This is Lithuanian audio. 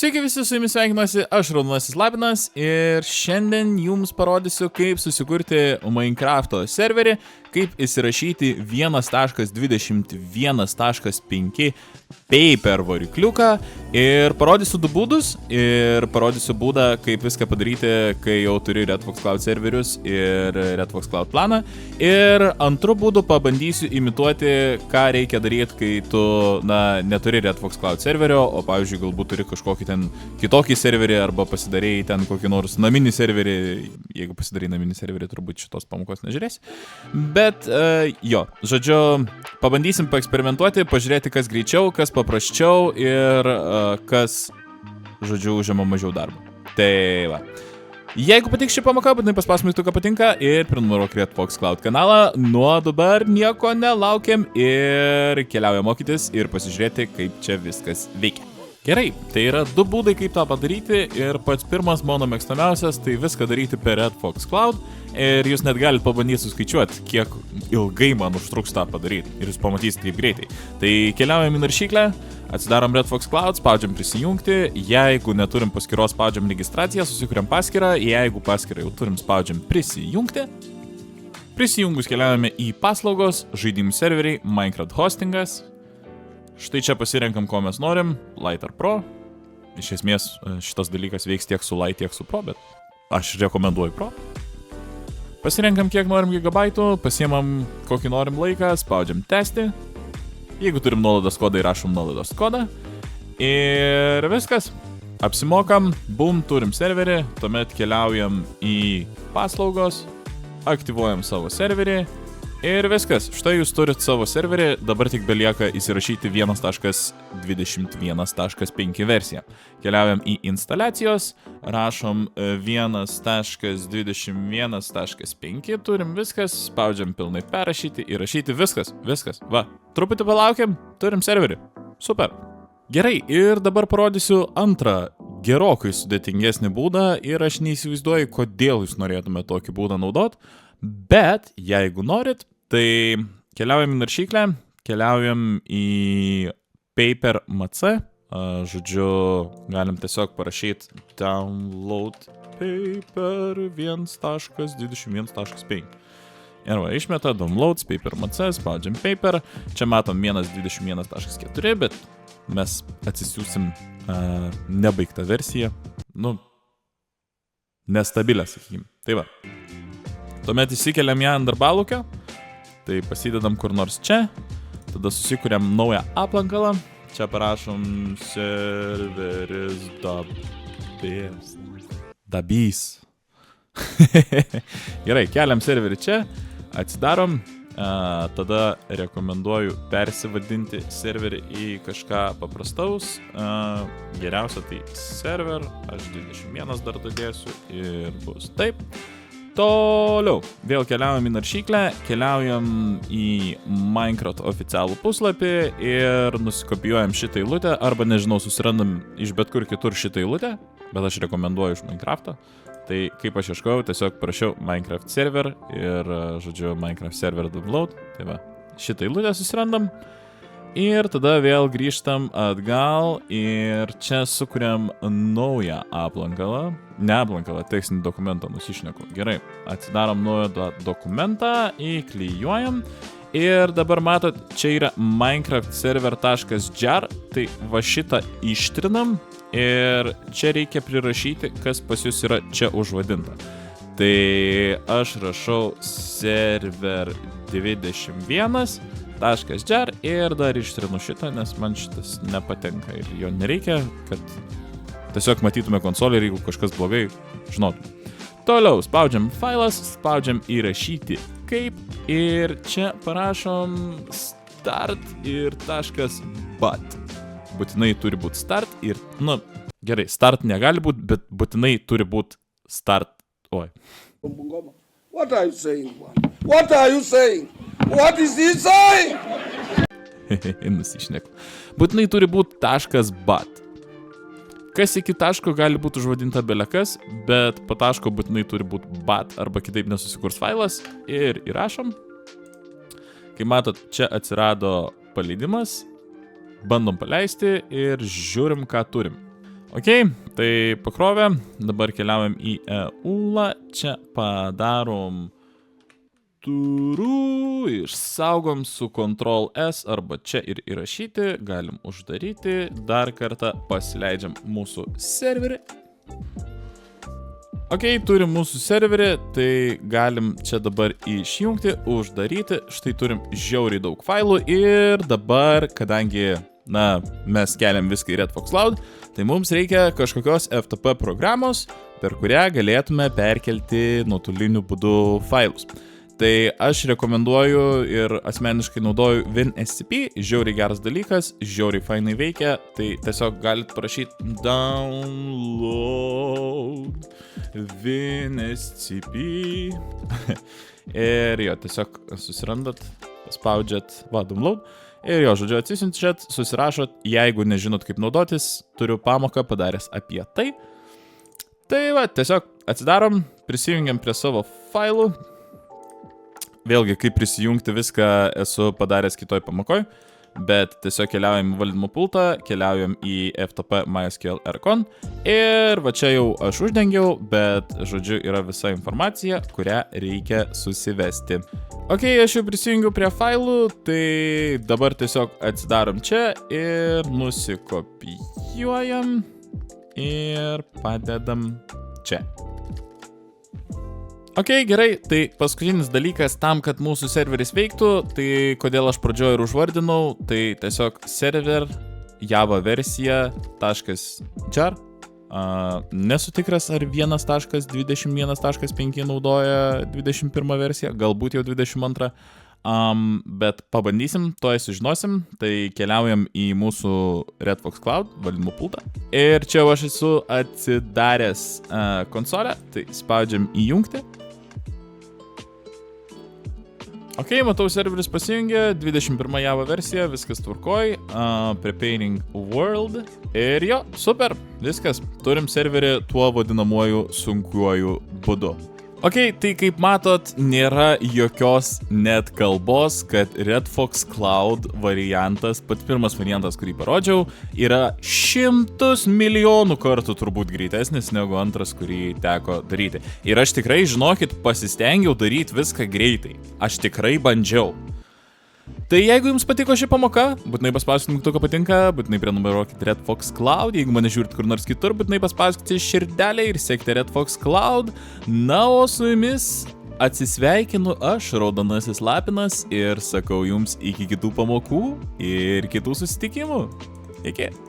Sveiki visi, su jumis sveikinuosi, aš Raudonasis Lapinas ir šiandien jums parodysiu, kaip susikurti Minecraft'o serverį, kaip įsirašyti 1.21.5 paper varikliuką ir parodysiu du būdus ir parodysiu būdą, kaip viską padaryti, kai jau turi Redfox Cloud serverius ir Redfox Cloud planą ir antru būdu pabandysiu imituoti, ką reikia daryti, kai tu, neturi Redfox Cloud serverio, o pavyzdžiui, galbūt turi kažkokį ten kitokį serverį arba pasidarėjai ten kokį nors naminį serverį, jeigu pasidarėjai naminį serverį, turbūt šitos pamokos nežiūrėsi. Bet žodžiu, pabandysim paeksperimentuoti, pažiūrėti, kas greičiau, kas paprasčiau ir kas, žodžiu, užima mažiau darbo. Tai va. Jeigu patiks ši pamoka, būtinai paspausk mygtuką patinka ir prenumeruok Redfox Cloud kanalą. Nuo dabar nieko nelaukiam ir keliaujam mokytis ir pasižiūrėti, kaip čia viskas veikia. Gerai, tai yra du būdai, kaip tą padaryti ir pats pirmas, mano mėgstamiausias, tai viską daryti per Redfox Cloud ir jūs net galite pabandyti suskaičiuoti, kiek ilgai man užtruks tą padaryti ir jūs pamatysite kaip greitai. Tai keliaujam į naršyklę, atsidarom Redfox Cloud, spaudžiam prisijungti, jeigu neturim paskyros, spaudžiam registraciją, susikuriam paskyrą, jeigu paskyrą jau turim, spaudžiam prisijungti. Prisijungus keliaujame į paslaugos, žaidimų serveriai, Minecraft hostingas. Štai čia pasirenkam, ko mes norim, Light ar Pro. Iš esmės šitas dalykas veiks tiek su Light, tiek su Pro, bet aš rekomenduoju Pro. Pasirenkam, kiek norim gigabaitų, pasiemam kokį norim laiką, spaudžiam tęsti. Jeigu turim nuolaidos kodą, įrašom nuolaidos kodą. Ir viskas. Apsimokam, bum, turim serverį, tuomet keliaujam į paslaugos, aktyvuojam savo serverį. Ir viskas, štai jūs turit savo serverį, dabar tik belieka įsirašyti 1.21.5 versiją. Keliaujam į instaliacijos, rašom 1.21.5, turim viskas, spaudžiam pilnai perrašyti, įrašyti, viskas, va. Truputį palaukiam, turim serverį. Super. Gerai, ir dabar parodysiu antrą gerokai sudėtingesnį būdą ir aš neįsivaizduoju, kodėl jūs norėtume tokį būdą naudot. Bet jeigu norit, tai keliaujam į naršyklę, keliaujam į paper.mc, žodžiu, galim tiesiog parašyti download paper 1.21.5. Ir va, išmeta downloads paper.mc, spaudžiam paper, čia matom 1.21.4, bet mes atsisiųsim nebaigtą versiją, nestabilę, sakykim. Tai va. Tuomet įsikeliam ją ant darbalūkio, tai pasidedam kur nors čia, tada susikuriam naują aplankalą, čia parašom serveris dabys. Gerai, keliam serverį čia, atsidarom, tada rekomenduoju persivadinti serverį į kažką paprastaus, geriausia tai server, aš 21 dar dadėsiu ir bus taip. Toliau, vėl keliaujam į naršyklę, keliaujam į Minecraft oficialų puslapį ir nusikopijuojam šitą eilutę, arba nežinau, susirandam iš bet kur kitur šitą eilutę, bet aš rekomenduoju iš Minecraft'o. Tai kaip aš ieškojau, tiesiog parašiau Minecraft server ir, žodžiu, Minecraft server download, tai va, šitą eilutę susirandam. Ir tada vėl grįžtam atgal ir čia sukuriam naują aplankalą. Ne aplankalą, tekstinį dokumentą nusišneku. Gerai, atsidarom naują dokumentą, įklijuojam. Ir dabar matot, čia yra Minecraft server.jar, tai va šitą ištrinam. Ir čia reikia prirašyti, kas pas jūs yra čia užvadinta. Tai aš rašau server 21.jar ir dar ištrinu šitą, nes man šitas nepatenka ir jo nereikia, kad tiesiog matytume konsolį ir jeigu kažkas blogai, žinotume. Toliau spaudžiam failas, spaudžiam įrašyti kaip ir čia parašom start ir .but. Būtinai turi būti start ir, gerai, start negali būti, bet būtinai turi būti start. Oi. What are you saying, man? What are you saying? What is he saying? Nusišneku. Būtinai turi būti .but. Kas iki taško gali būti užvadinta belekas, bet po taško būtinai turi būti but arba kitaip nesusikurs failas ir įrašom. Kai matot, čia atsirado paleidimas, bandom paleisti ir žiūrim, ką turim. Ok, tai pakrovė, dabar keliaujam į EULA, čia padarom turų, išsaugom su Ctrl S arba čia ir įrašyti, galim uždaryti, dar kartą pasileidžiam mūsų serverį. Ok, turim mūsų serverį, tai galim čia dabar išjungti, uždaryti, štai turim žiauriai daug failų ir dabar, kadangi, mes keliam viską į Redfox Cloud, tai mums reikia kažkokios FTP programos, per kurią galėtume perkelti nuotoliniu būdu failus. Tai aš rekomenduoju ir asmeniškai naudoju WinSCP, žiauriai geras dalykas, žiauriai fainai veikia, tai tiesiog galit parašyti download WinSCP ir jo, tiesiog susirandat, spaudžiat download ir jo, žodžiu, atsisinčiat, susirašot, jeigu nežinot kaip naudotis, turiu pamoką padaręs apie tai. Tai va, tiesiog atsidarom, prisijungiam prie savo failų. Vėlgi, kaip prisijungti viską esu padaręs kitoj pamokoj, bet tiesiog keliaujam į valdymo pultą, keliaujam į FTP MySQL Rcon ir va čia jau aš uždengiau, bet žodžiu yra visa informacija, kurią reikia susivesti. Ok, aš jau prisijungiau prie failų, tai dabar tiesiog atsidarom čia ir nusikopijuojam ir padedam čia. Ok, gerai, tai paskutinis dalykas tam, kad mūsų serveris veiktų, tai kodėl aš pradžioje ir užvardinau, tai tiesiog server java versija .jar. Nesu tikras, ar 1.21.5 naudoja 21 versiją, galbūt jau 22, bet pabandysim, to sužinosim, tai keliaujam į mūsų Redfox Cloud valdymo pultą. Ir čia aš esu atsidaręs konsolę, tai spaudžiam įjungti. Ok, matau, serveris pasijungė, 21 Java versija, viskas tvarkoj, preparing world ir jo, super, viskas, turim serverį tuo vadinamuoju sunkiuoju būdu. Ok, tai kaip matot, nėra jokios net kalbos, kad Redfox Cloud variantas, pats pirmas variantas, kurį parodžiau, yra 100 milijonų kartų turbūt greitesnis negu antras, kurį teko daryti. Ir aš tikrai, žinokit, pasistengiau daryti viską greitai. Aš tikrai bandžiau. Tai jeigu jums patiko ši pamoka, būtinai paspauskite mygtuką patinka, būtinai prenumeruokite Redfox Cloud, jeigu mane žiūrit kur nors kitur, būtinai paspauskite širdelę ir sekite Redfox Cloud. Na, o su jumis atsisveikinu aš, Raudonasis Lapinas, ir sakau jums iki kitų pamokų ir kitų susitikimų. Iki.